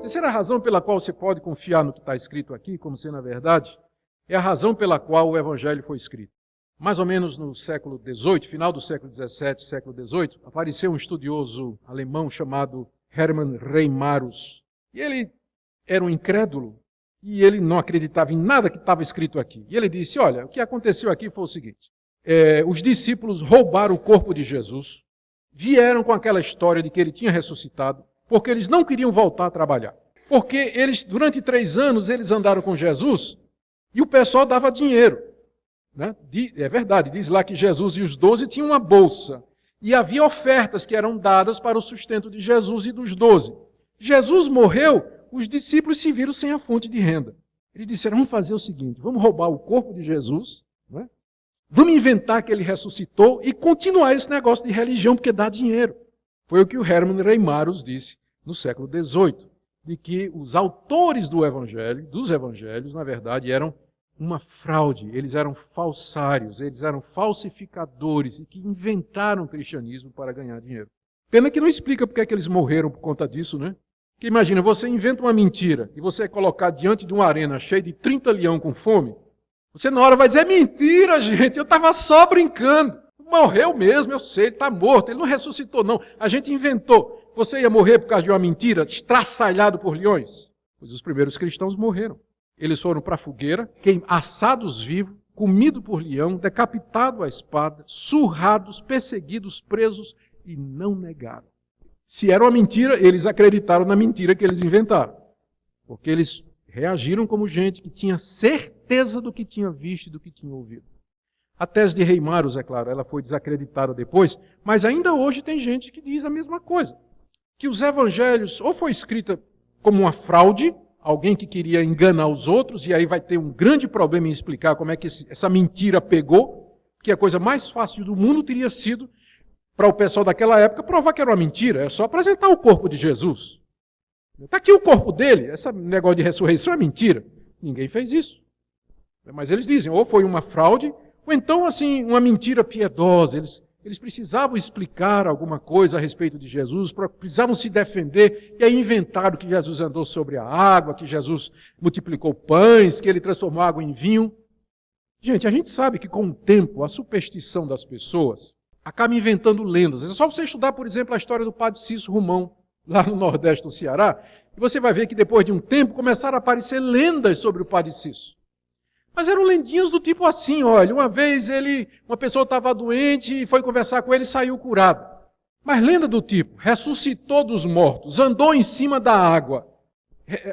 Terceira razão pela qual você pode confiar no que está escrito aqui, como sendo a verdade, é a razão pela qual o Evangelho foi escrito. Mais ou menos no século XVIII, final do século XVII, século XVIII, apareceu um estudioso alemão chamado Hermann Reimarus. E ele era um incrédulo e ele não acreditava em nada que estava escrito aqui. E ele disse, olha, o que aconteceu aqui foi o seguinte, os discípulos roubaram o corpo de Jesus, vieram com aquela história de que ele tinha ressuscitado, porque eles não queriam voltar a trabalhar. Porque eles, durante 3 anos, eles andaram com Jesus e o pessoal dava dinheiro. Né? É verdade, diz lá que Jesus e os 12 tinham uma bolsa. E havia ofertas que eram dadas para o sustento de Jesus e dos 12. Jesus morreu, os discípulos se viram sem a fonte de renda. Eles disseram, vamos fazer o seguinte, vamos roubar o corpo de Jesus, né? Vamos inventar que ele ressuscitou e continuar esse negócio de religião, porque dá dinheiro. Foi o que o Hermann Reimarus disse no século XVIII, de que os autores dos evangelhos, na verdade, eram uma fraude, eles eram falsários, eles eram falsificadores e que inventaram o cristianismo para ganhar dinheiro. Pena que não explica porque é que eles morreram por conta disso, né? Porque imagina, você inventa uma mentira e você é colocado diante de uma arena cheia de 30 leão com fome, você na hora vai dizer, é mentira, gente, eu estava só brincando. Morreu mesmo, eu sei, ele está morto, ele não ressuscitou não, a gente inventou. Você ia morrer por causa de uma mentira, estraçalhado por leões? Pois os primeiros cristãos morreram. Eles foram para a fogueira, assados vivos, comidos por leão, decapitados à espada, surrados, perseguidos, presos e não negaram. Se era uma mentira, eles acreditaram na mentira que eles inventaram. Porque eles reagiram como gente que tinha certeza do que tinha visto e do que tinha ouvido. A tese de Reimarus, é claro, ela foi desacreditada depois, mas ainda hoje tem gente que diz a mesma coisa. Que os evangelhos ou foi escrita como uma fraude, alguém que queria enganar os outros, e aí vai ter um grande problema em explicar como é que essa mentira pegou, que a coisa mais fácil do mundo teria sido, para o pessoal daquela época, provar que era uma mentira, é só apresentar o corpo de Jesus. Está aqui o corpo dele, esse negócio de ressurreição é mentira. Ninguém fez isso. Mas eles dizem, ou foi uma fraude, ou então, assim, uma mentira piedosa. Eles precisavam explicar alguma coisa a respeito de Jesus, precisavam se defender, e aí inventaram que Jesus andou sobre a água, que Jesus multiplicou pães, que ele transformou água em vinho. Gente, a gente sabe que com o tempo, a superstição das pessoas acaba inventando lendas. É só você estudar, por exemplo, a história do padre Cício Romão, lá no Nordeste do Ceará, e você vai ver que depois de um tempo começaram a aparecer lendas sobre o padre Cício. Mas eram lendinhas do tipo assim, olha, uma vez uma pessoa estava doente e foi conversar com ele e saiu curado. Mas lenda do tipo, ressuscitou dos mortos, andou em cima da água,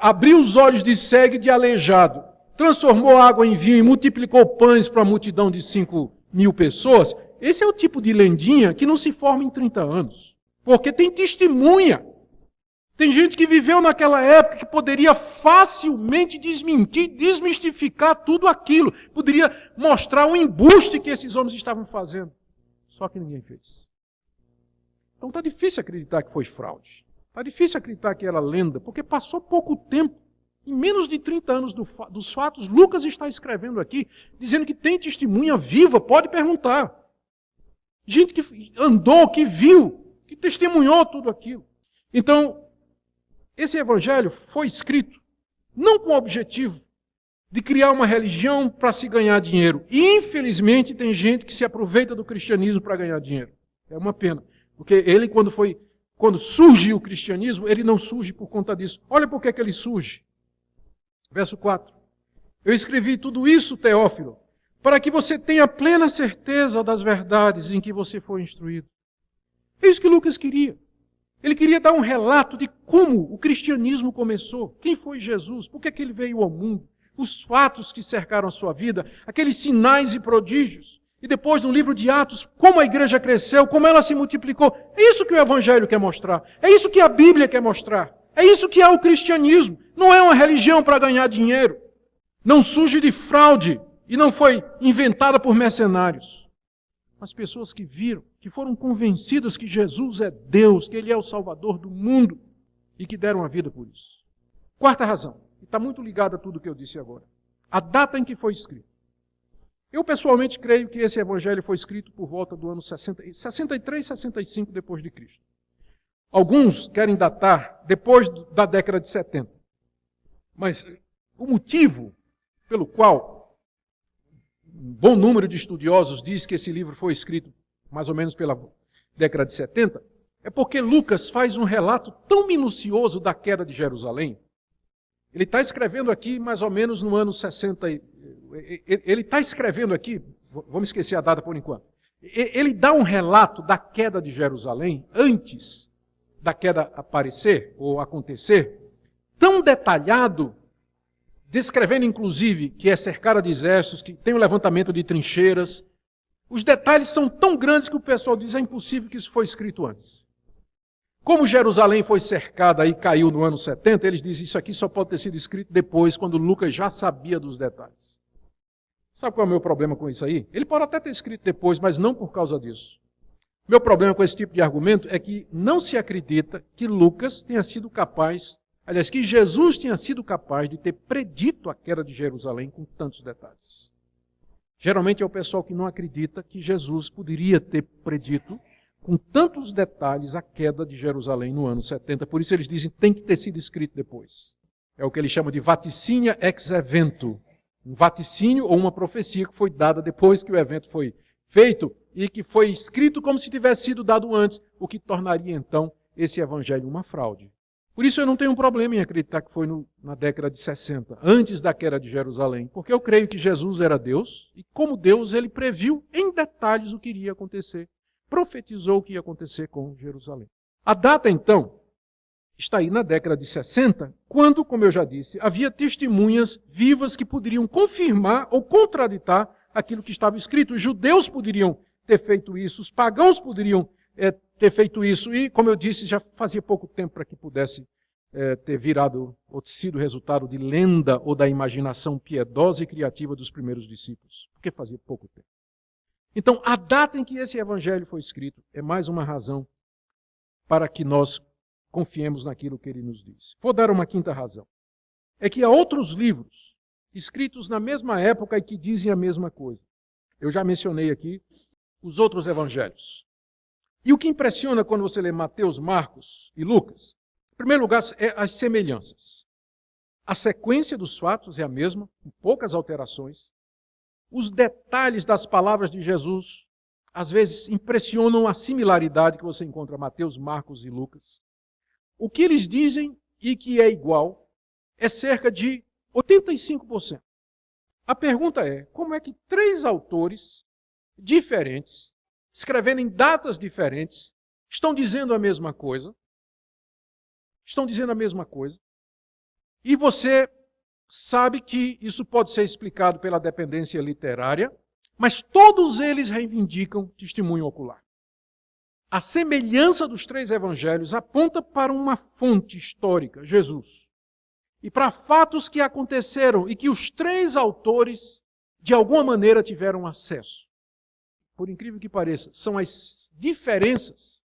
abriu os olhos de cego e de aleijado, transformou água em vinho e multiplicou pães para a multidão de 5.000 pessoas. Esse é o tipo de lendinha que não se forma em 30 anos. Porque tem testemunha. Tem gente que viveu naquela época que poderia facilmente desmentir, desmistificar tudo aquilo. Poderia mostrar o embuste que esses homens estavam fazendo. Só que ninguém fez. Então está difícil acreditar que foi fraude. Está difícil acreditar que era lenda, porque passou pouco tempo. Em menos de 30 anos dos fatos, Lucas está escrevendo aqui, dizendo que tem testemunha viva, pode perguntar. Gente que andou, que viu, que testemunhou tudo aquilo. Então, esse evangelho foi escrito não com o objetivo de criar uma religião para se ganhar dinheiro. E, infelizmente, tem gente que se aproveita do cristianismo para ganhar dinheiro. É uma pena. Porque ele, quando surge o cristianismo, ele não surge por conta disso. Olha por que ele surge. Verso 4. Eu escrevi tudo isso, Teófilo, para que você tenha plena certeza das verdades em que você foi instruído. É isso que Lucas queria. Ele queria dar um relato de como o cristianismo começou, quem foi Jesus, por que ele veio ao mundo, os fatos que cercaram a sua vida, aqueles sinais e prodígios. E depois, no livro de Atos, como a igreja cresceu, como ela se multiplicou. É isso que o Evangelho quer mostrar. É isso que a Bíblia quer mostrar. É isso que é o cristianismo. Não é uma religião para ganhar dinheiro. Não surge de fraude e não foi inventada por mercenários. As pessoas que viram, que foram convencidas que Jesus é Deus, que Ele é o Salvador do mundo e que deram a vida por isso. Quarta razão, e está muito ligada a tudo o que eu disse agora. A data em que foi escrito. Eu pessoalmente creio que esse evangelho foi escrito por volta do ano 63, 65 depois de Cristo. Alguns querem datar depois da década de 70. Mas o motivo pelo qual um bom número de estudiosos diz que esse livro foi escrito mais ou menos pela década de 70, é porque Lucas faz um relato tão minucioso da queda de Jerusalém. Ele está escrevendo aqui mais ou menos no ano 60. Ele está escrevendo aqui, vamos esquecer a data por enquanto. Ele dá um relato da queda de Jerusalém antes da queda aparecer ou acontecer, tão detalhado, descrevendo inclusive que é cercada de exércitos, que tem o levantamento de trincheiras. Os detalhes são tão grandes que o pessoal diz é impossível que isso foi escrito antes. Como Jerusalém foi cercada e caiu no ano 70, eles dizem isso aqui só pode ter sido escrito depois, quando Lucas já sabia dos detalhes. Sabe qual é o meu problema com isso aí? Ele pode até ter escrito depois, mas não por causa disso. Meu problema com esse tipo de argumento é que não se acredita que Lucas tenha sido capaz, aliás, que Jesus tenha sido capaz de ter predito a queda de Jerusalém com tantos detalhes. Geralmente é o pessoal que não acredita que Jesus poderia ter predito com tantos detalhes a queda de Jerusalém no ano 70. Por isso eles dizem que tem que ter sido escrito depois. É o que eles chamam de vaticínia ex evento. Um vaticínio ou uma profecia que foi dada depois que o evento foi feito e que foi escrito como se tivesse sido dado antes, o que tornaria então esse evangelho uma fraude. Por isso eu não tenho um problema em acreditar que foi na década de 60, antes da queda de Jerusalém, porque eu creio que Jesus era Deus e como Deus ele previu em detalhes o que iria acontecer, profetizou o que ia acontecer com Jerusalém. A data então está aí na década de 60, quando, como eu já disse, havia testemunhas vivas que poderiam confirmar ou contraditar aquilo que estava escrito. Os judeus poderiam ter feito isso, os pagãos poderiam ter feito isso, e, como eu disse, já fazia pouco tempo para que pudesse ter virado ou sido resultado de lenda ou da imaginação piedosa e criativa dos primeiros discípulos, porque fazia pouco tempo. Então, a data em que esse evangelho foi escrito é mais uma razão para que nós confiemos naquilo que ele nos diz. Vou dar uma quinta razão. É que há outros livros escritos na mesma época e que dizem a mesma coisa. Eu já mencionei aqui os outros evangelhos. E o que impressiona quando você lê Mateus, Marcos e Lucas, em primeiro lugar, é as semelhanças. A sequência dos fatos é a mesma, com poucas alterações. Os detalhes das palavras de Jesus, às vezes, impressionam a similaridade que você encontra em Mateus, Marcos e Lucas. O que eles dizem e que é igual é cerca de 85%. A pergunta é, como é que três autores diferentes, escrevendo em datas diferentes, estão dizendo a mesma coisa? Estão dizendo a mesma coisa. E você sabe que isso pode ser explicado pela dependência literária, mas todos eles reivindicam testemunho ocular. A semelhança dos três evangelhos aponta para uma fonte histórica, Jesus, e para fatos que aconteceram e que os três autores, de alguma maneira, tiveram acesso. Por incrível que pareça, são as diferenças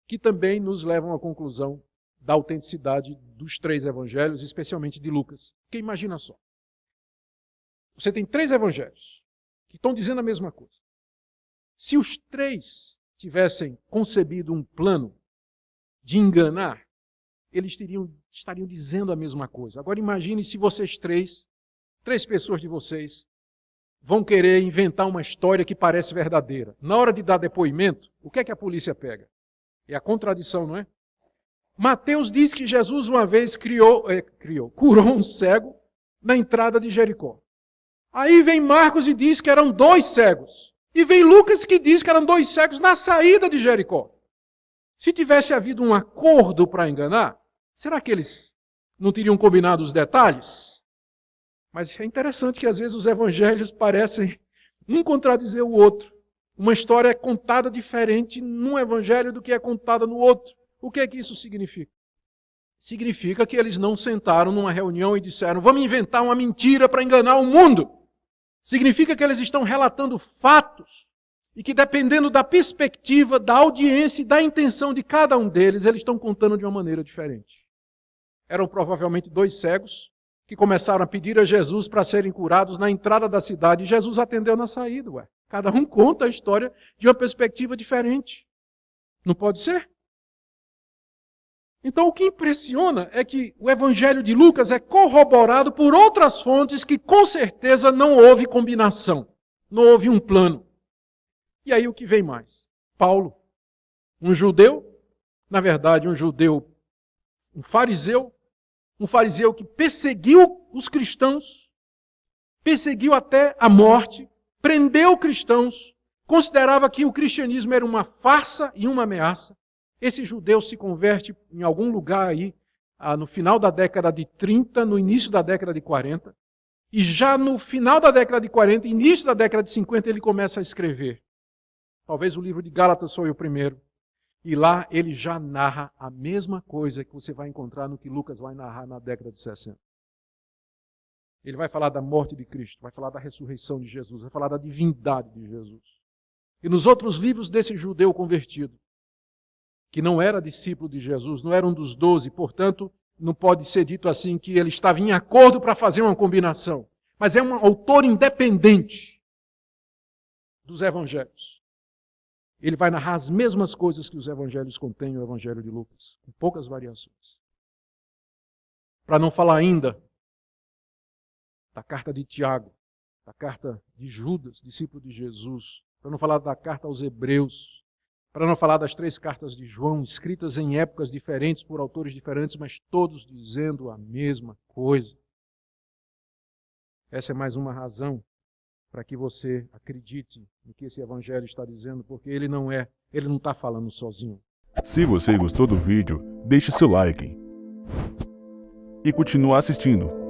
que também nos levam à conclusão da autenticidade dos três evangelhos, especialmente de Lucas. Porque imagina só, você tem três evangelhos que estão dizendo a mesma coisa. Se os três tivessem concebido um plano de enganar, eles estariam dizendo a mesma coisa. Agora imagine se vocês três pessoas de vocês, vão querer inventar uma história que parece verdadeira. Na hora de dar depoimento, o que é que a polícia pega? É a contradição, não é? Mateus diz que Jesus uma vez curou um cego na entrada de Jericó. Aí vem Marcos e diz que eram 2 cegos. E vem Lucas que diz que eram 2 cegos na saída de Jericó. Se tivesse havido um acordo para enganar, será que eles não teriam combinado os detalhes? Mas é interessante que às vezes os evangelhos parecem um contradizer o outro. Uma história é contada diferente num evangelho do que é contada no outro. O que é que isso significa? Significa que eles não sentaram numa reunião e disseram, vamos inventar uma mentira para enganar o mundo. Significa que eles estão relatando fatos e que dependendo da perspectiva, da audiência e da intenção de cada um deles, eles estão contando de uma maneira diferente. Eram provavelmente 2 cegos que começaram a pedir a Jesus para serem curados na entrada da cidade e Jesus atendeu na saída. Cada um conta a história de uma perspectiva diferente. Não pode ser? Então, o que impressiona é que o Evangelho de Lucas é corroborado por outras fontes que, com certeza, não houve combinação, não houve um plano. E aí o que vem mais? Paulo, um judeu, na verdade, um fariseu que perseguiu os cristãos, perseguiu até a morte, prendeu cristãos, considerava que o cristianismo era uma farsa e uma ameaça. Esse judeu se converte em algum lugar aí, no final da década de 30, no início da década de 40. E já no final da década de 40, início da década de 50, ele começa a escrever. Talvez o livro de Gálatas foi o primeiro. E lá ele já narra a mesma coisa que você vai encontrar no que Lucas vai narrar na década de 60. Ele vai falar da morte de Cristo, vai falar da ressurreição de Jesus, vai falar da divindade de Jesus. E nos outros livros desse judeu convertido, que não era discípulo de Jesus, não era um dos 12, portanto, não pode ser dito assim que ele estava em acordo para fazer uma combinação. Mas é um autor independente dos evangelhos. Ele vai narrar as mesmas coisas que os evangelhos contêm, o evangelho de Lucas, com poucas variações. Para não falar ainda da carta de Tiago, da carta de Judas, discípulo de Jesus, para não falar da carta aos Hebreus, para não falar das 3 cartas de João, escritas em épocas diferentes por autores diferentes, mas todos dizendo a mesma coisa. Essa é mais uma razão para que você acredite no que esse evangelho está dizendo, porque ele não está falando sozinho. Se você gostou do vídeo, deixe seu like e continue assistindo.